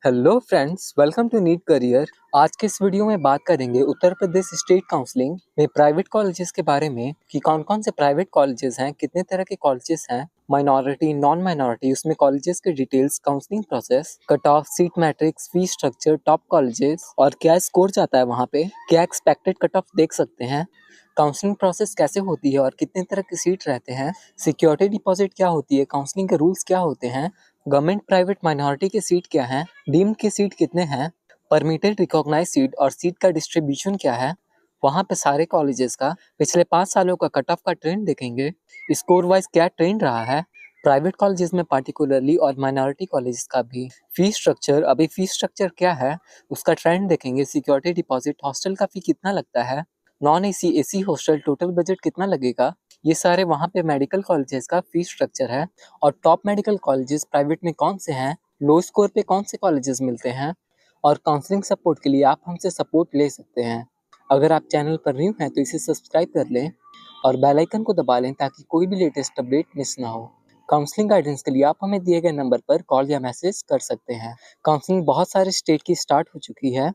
Hello friends, welcome to NEET career. आज के इस वीडियो में बात करेंगे उत्तर प्रदेश स्टेट काउंसलिंग में प्राइवेट कॉलेजेस के बारे में कि कौन कौन से प्राइवेट कॉलेजेस हैं, कितने तरह के कॉलेजेस हैं, माइनॉरिटी नॉन माइनॉरिटी उसमें कॉलेजेस के details, counselling process, cut off, seat matrix, fees structure, top colleges और क्या स्कोर जाता है वहाँ पे, क्या एक्सपेक्टेड कट ऑफ देख सकते हैं, काउंसलिंग प्रोसेस कैसे होती है और कितने तरह के सीट रहते हैं, सिक्योरिटी डिपॉजिट क्या होती है, काउंसलिंग के रूल्स क्या होते हैं, गवर्नमेंट प्राइवेट माइनॉरिटी के सीट क्या हैं, डीम्ड के सीट कितने हैं, परमिटेड रिकॉग्नाइज सीट और सीट का डिस्ट्रीब्यूशन क्या है, वहाँ पे सारे कॉलेजेस का पिछले 5 सालों का कट ऑफ का ट्रेंड देखेंगे, स्कोर वाइज क्या ट्रेंड रहा है, प्राइवेट कॉलेजेस में पार्टिकुलरली और माइनॉरिटी कॉलेजेस का भी फीस स्ट्रक्चर, अभी फीस स्ट्रक्चर क्या है उसका ट्रेंड देखेंगे, सिक्योरिटी डिपॉजिट, हॉस्टल का फी कितना लगता है, non AC AC hostel total budget कितना लगेगा, ये सारे वहाँ पे मेडिकल कॉलेजेस का फीस स्ट्रक्चर है। और टॉप मेडिकल कॉलेजेस प्राइवेट में कौन से हैं, लो स्कोर पे कौन से कॉलेजेस मिलते हैं और काउंसलिंग सपोर्ट के लिए आप हमसे सपोर्ट ले सकते हैं। अगर आप चैनल पर न्यू हैं तो इसे सब्सक्राइब कर लें और बेल आइकन को दबा लें ताकि कोई भी लेटेस्ट अपडेट मिस ना हो। काउंसलिंग गाइडेंस के लिए आप हमें दिए गए नंबर पर कॉल या मैसेज कर सकते हैं। काउंसलिंग बहुत सारे स्टेट की स्टार्ट हो चुकी है।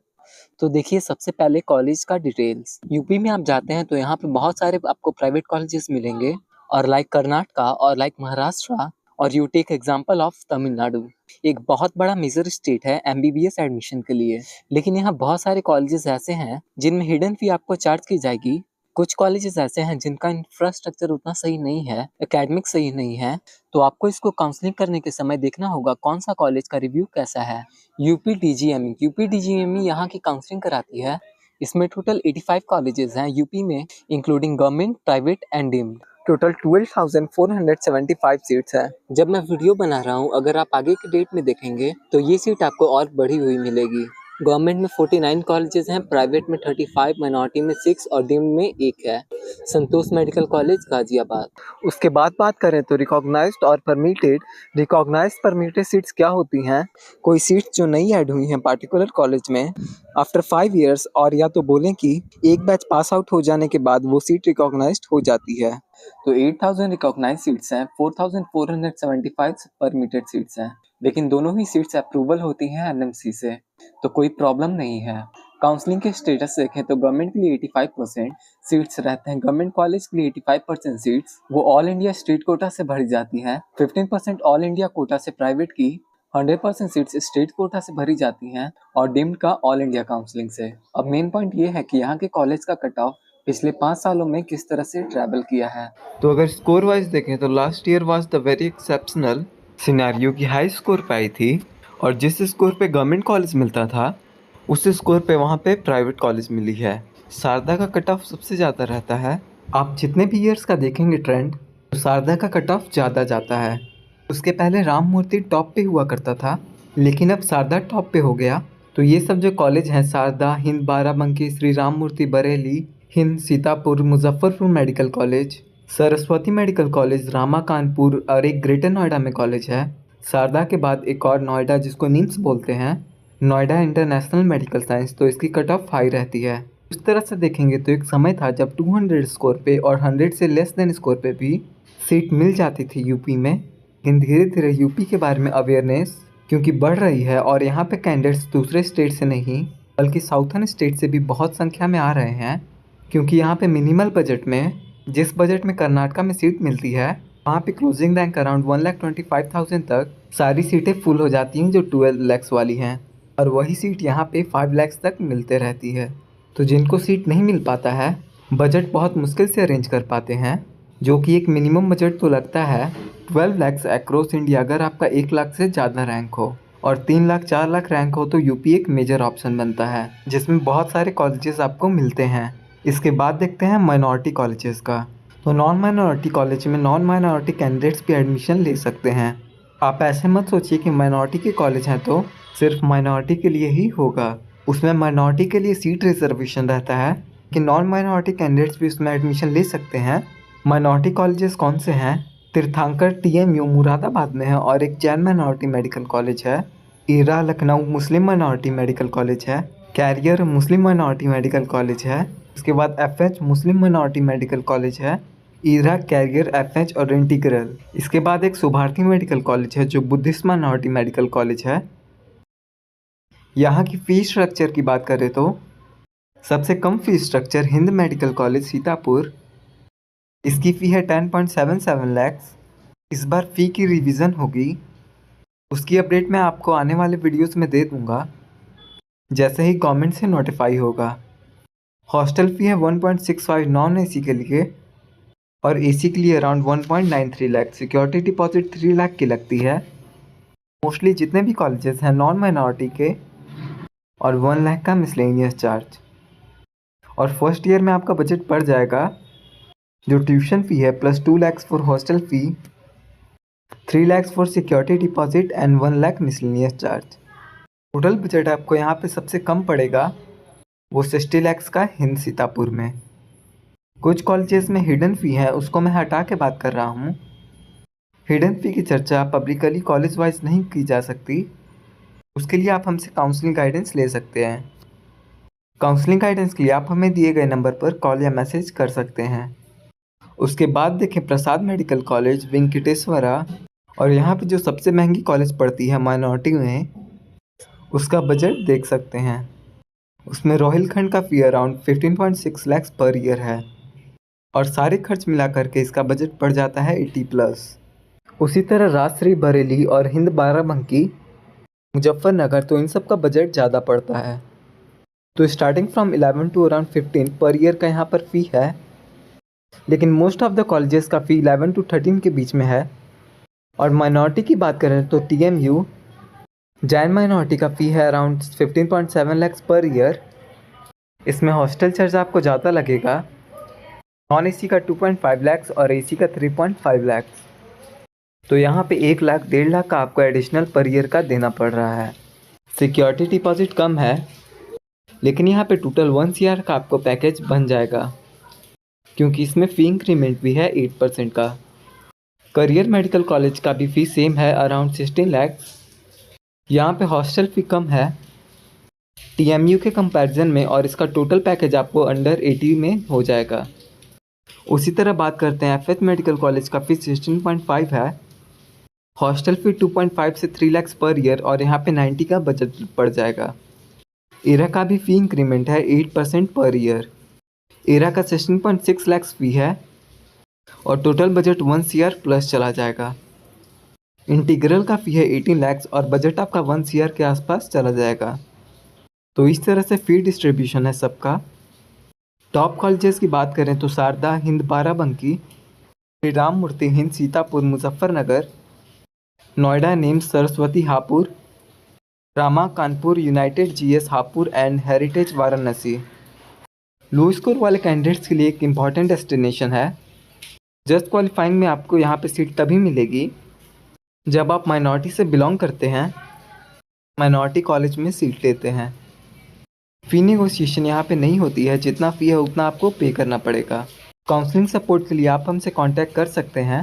तो देखिए, सबसे पहले कॉलेज का डिटेल्स। यूपी में आप जाते हैं तो यहाँ पे बहुत सारे आपको प्राइवेट कॉलेजेस मिलेंगे और लाइक कर्नाटका और लाइक महाराष्ट्र और you take example of Tamil Nadu, एक बहुत बड़ा मेजर स्टेट है एमबीबीएस एडमिशन के लिए। लेकिन यहाँ बहुत सारे कॉलेजेस ऐसे हैं जिनमें हिडन फी आपको चार्ज की जाएगी। कुछ कॉलेजेस ऐसे हैं जिनका इंफ्रास्ट्रक्चर उतना सही नहीं है, एकेडमिक सही नहीं है, तो आपको इसको काउंसलिंग करने के समय देखना होगा कौन सा कॉलेज का रिव्यू कैसा है। यूपी डीजीएमई यहाँ की काउंसलिंग कराती है। इसमें टोटल 85 कॉलेजेस हैं यूपी में, including government, private and deemed. Total 12,475 seats हैं। जब मैं वीडियो बना रहा हूँ, अगर आप आगे के डेट में देखेंगे तो ये सीट आपको और बढ़ी हुई मिलेगी। गवर्नमेंट में 49 कॉलेजेस हैं, प्राइवेट में 35, माइनॉरिटी में 6 और डीम्ड में 1 है, संतोष मेडिकल कॉलेज गाजियाबाद। उसके बाद बात करें तो रिकॉग्नाइज्ड और परमिटेड सीट्स क्या होती हैं। कोई सीट्स जो नई ऐड हुई हैं पार्टिकुलर कॉलेज में आफ्टर 5 इयर्स, और या तो बोलें कि एक बैच पास आउट हो जाने के बाद वो सीट रिकॉग्नाइज्ड हो जाती है। तो 8,000 रिकॉग्नाइज्ड सीट्स हैं, 4,475 परमिटेड सीट्स हैं, लेकिन दोनों ही सीट्स अप्रूवल होती हैं एनएमसी से, तो कोई प्रॉब्लम नहीं है। काउंसलिंग के स्टेटस देखें तो गवर्नमेंट के लिए 85% सीट्स रहते हैं, गवर्नमेंट कॉलेज के लिए 85% सीट्स वो ऑल इंडिया स्टेट कोटा से भरी जाती हैं, 15% ऑल इंडिया कोटा से प्राइवेट की, 100% सीट्स स्टेट कोटा से भरी जाती हैं और डीम्ड का ऑल इंडिया काउंसलिंग से। अब मेन पॉइंट ये है कि यहाँ के कॉलेज का कट ऑफ पिछले 5 सालों में किस तरह से ट्रैवल किया है। तो अगर स्कोर वाइज देखें तो last year was the very exceptional scenario की हाई स्कोर पाई थी, और जिस स्कोर पे गवर्नमेंट कॉलेज मिलता था उस स्कोर पे वहाँ पे प्राइवेट कॉलेज मिली है। शारदा का कट ऑफ सबसे ज़्यादा रहता है। आप जितने भी ईयर्स का देखेंगे ट्रेंड, तो शारदा का कट ऑफ ज़्यादा जाता है। उसके पहले राम मूर्ति टॉप पे हुआ करता था, लेकिन अब शारदा टॉप पे हो गया। तो ये सब जो कॉलेज हैं, Sharda, Hind Barabanki, Shri Ram Murti Bareilly, Hind Sitapur, Muzaffarpur medical college, Saraswati medical college, Rama Kanpur और एक ग्रेटर नोएडा में कॉलेज है। शारदा के बाद एक और नोएडा जिसको निम्स बोलते हैं, नोएडा इंटरनेशनल मेडिकल साइंस, तो इसकी कट ऑफ हाई रहती है। उस तरह से देखेंगे तो एक समय था जब 200 स्कोर पे और 100 से लेस देन स्कोर पे भी सीट मिल जाती थी यूपी में। लेकिन धीरे धीरे यूपी के बारे में अवेयरनेस क्योंकि बढ़ रही है और यहाँ पे कैंडिडेट्स दूसरे स्टेट से नहीं बल्कि साउथर्न स्टेट से भी बहुत संख्या में आ रहे हैं, क्योंकि यहाँ पे मिनिमल बजट में, जिस बजट में कर्नाटका में सीट मिलती है, वहाँ पे क्लोजिंग रैंक अराउंड 1,25,000 तक सारी सीटें फुल हो जाती हैं जो 12 लैक्स वाली हैं, और वही सीट यहाँ पे 5 लैक्स तक मिलते रहती है। तो जिनको सीट नहीं मिल पाता है, बजट बहुत मुश्किल से अरेंज कर पाते हैं, जो कि एक मिनिमम बजट तो लगता है 12 लैक्स अक्रॉस इंडिया। अगर आपका 1 लाख से ज़्यादा रैंक हो और 3 लाख 4 लाख रैंक हो तो यूपी एक मेजर ऑप्शन बनता है, जिसमें बहुत सारे कॉलेजेस आपको मिलते हैं। इसके बाद देखते हैं माइनॉरिटी कॉलेजेस का। तो नॉन माइनॉरिटी कॉलेज में नॉन माइनॉरिटी कैंडिडेट्स भी एडमिशन ले सकते हैं। आप ऐसे मत सोचिए कि माइनॉरिटी के कॉलेज हैं तो सिर्फ माइनॉरिटी के लिए ही होगा। उसमें माइनॉरिटी के लिए सीट रिजर्वेशन रहता है कि नॉन माइनॉरिटी कैंडिडेट्स भी उसमें एडमिशन ले सकते हैं। माइनॉरिटी कॉलेजेस कौन से हैं? तीर्थंकर टीएमयू मुरादाबाद में है और एक जैन माइनॉरिटी मेडिकल कॉलेज है। Era Lucknow Muslim minority medical college है। Career Muslim minority medical college है। उसके बाद FH Muslim minority medical college है। ईरा, कैरियर, एफएच और इंटीग्रल। इसके बाद एक सुभारती मेडिकल कॉलेज है जो बुद्धिस्ट माइनॉरिटी मेडिकल कॉलेज है। यहाँ की फीस स्ट्रक्चर की बात करें तो सबसे कम fees structure Hind medical college Sitapur, इसकी फ़ी है 10.77 लैक्स। इस बार फ़ी की रिवीजन होगी, उसकी अपडेट मैं आपको आने वाले वीडियोस में दे दूंगा जैसे ही गवर्नमेंट से नोटिफाई होगा। हॉस्टल फ़ी है 1.65 नॉन एसी के लिए और एसी के लिए around 1.93 lakh. Security deposit 3 lakh की लगती है। मोस्टली जितने भी कॉलेजेस हैं नॉन माइनॉरिटी के, और 1 लाख का मिसलेनियस चार्ज। और फर्स्ट ईयर में आपका बजट पड़ जाएगा जो ट्यूशन फ़ी है plus 2 lakhs for hostel fee, 3 lakhs for security deposit and 1 lakh miscellaneous charge. Total budget आपको यहाँ पे सबसे कम पड़ेगा वो 60 लैक्स का हिंद सीतापुर में। कुछ कॉलेजेस में हिडन फ़ी है, उसको मैं हटा के बात कर रहा हूँ। हिडन फ़ी की चर्चा पब्लिकली कॉलेज वाइज नहीं की जा सकती, उसके लिए आप हमसे काउंसलिंग गाइडेंस ले सकते हैं। काउंसलिंग गाइडेंस के लिए आप हमें दिए गए नंबर पर कॉल या मैसेज कर सकते हैं। उसके बाद देखें प्रसाद मेडिकल कॉलेज वेंकटेश्वरा, और यहाँ पे जो सबसे महंगी कॉलेज पड़ती है माइनॉरिटी में, उसका बजट देख सकते हैं। उसमें रोहिलखंड का फ़ी अराउंड 15.6 लैक्स पर ईयर है और सारे खर्च मिला करके इसका बजट पड़ जाता है 80+। उसी तरह राजश्री बरेली और हिंद बाराबंकी मुजफ्फरनगर, तो इन सब का बजट ज़्यादा पड़ता है। तो starting from 11 to around 15 per year का यहाँ पर फ़ी है, लेकिन मोस्ट ऑफ द कॉलेजेस का फ़ी 11 टू 13 के बीच में है। और माइनॉरिटी की बात करें तो TMU जैन माइनॉरिटी का फ़ी है अराउंड 15.7 लैक्स पर ईयर। इसमें हॉस्टल चार्ज आपको ज़्यादा लगेगा, नॉन एसी का 2.5 लैक्स और एसी का 3.5 लैक्स। तो यहाँ पे 1 लाख 1.5 लाख का आपको एडिशनल पर ईयर का देना पड़ रहा है। सिक्योरिटी डिपॉजिट कम है, लेकिन यहाँ पे टोटल 1 CR का आपको पैकेज बन जाएगा, क्योंकि इसमें फ़ी इंक्रीमेंट भी है 8% का। करियर मेडिकल कॉलेज का भी फ़ी सेम है अराउंड 16 लैक्स। यहाँ पे हॉस्टल फ़ी कम है TMU के कंपैरिजन में, और इसका टोटल पैकेज आपको अंडर 80 में हो जाएगा। उसी तरह बात करते हैं FH मेडिकल कॉलेज का फ़ी 16.5 है, हॉस्टल फ़ी 2.5 से 3 लैक्स पर ईयर, और यहाँ पे 90 का बजट पड़ जाएगा। एरा का भी फ़ी इंक्रीमेंट है 8% पर ईयर। एरा का 16.6 लैक्स फ़ी है और टोटल बजट 1 CR प्लस चला जाएगा। इंटीग्रल का फ़ी है 18 लैक्स और बजट आपका 1 CR के आसपास चला जाएगा। तो इस तरह से फ़ी डिस्ट्रीब्यूशन है सबका। टॉप कॉलेजेस की बात करें तो Sharda Hind Barabanki, Shri Ram Murti Hind Sitapur Muzaffarnagar, Noida NIMS Saraswati Hapur, Rama Kanpur united GS Hapur and heritage Varanasi. Low score वाले कैंडिडेट्स के लिए एक इम्पॉर्टेंट डेस्टिनेशन है। जस्ट क्वालिफाइंग में आपको यहाँ पे सीट तभी मिलेगी जब आप माइनॉरिटी से बिलोंग करते हैं, माइनॉरिटी कॉलेज में सीट लेते हैं। फ़ी नेगोशिएशन यहाँ पे नहीं होती है, जितना फ़ी है उतना आपको पे करना पड़ेगा। काउंसलिंग सपोर्ट के लिए आप हमसे कांटेक्ट कर सकते हैं।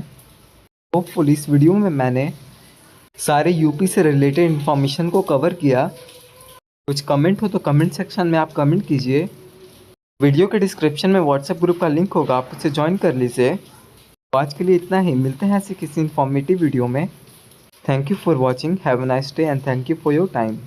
होपफुली इस वीडियो में मैंने सारे UP से रिलेटेड इन्फॉर्मेशन को कवर किया। कुछ कमेंट हो तो कमेंट सेक्शन में आप कमेंट कीजिए। वीडियो के डिस्क्रिप्शन में व्हाट्सएप ग्रुप का लिंक होगा, आप उसे ज्वाइन कर लीजिए। तो आज के लिए इतना ही, मिलते हैं ऐसे किसी इन्फॉर्मेटिव वीडियो में। Thank you for watching, have a nice day and thank you for your time.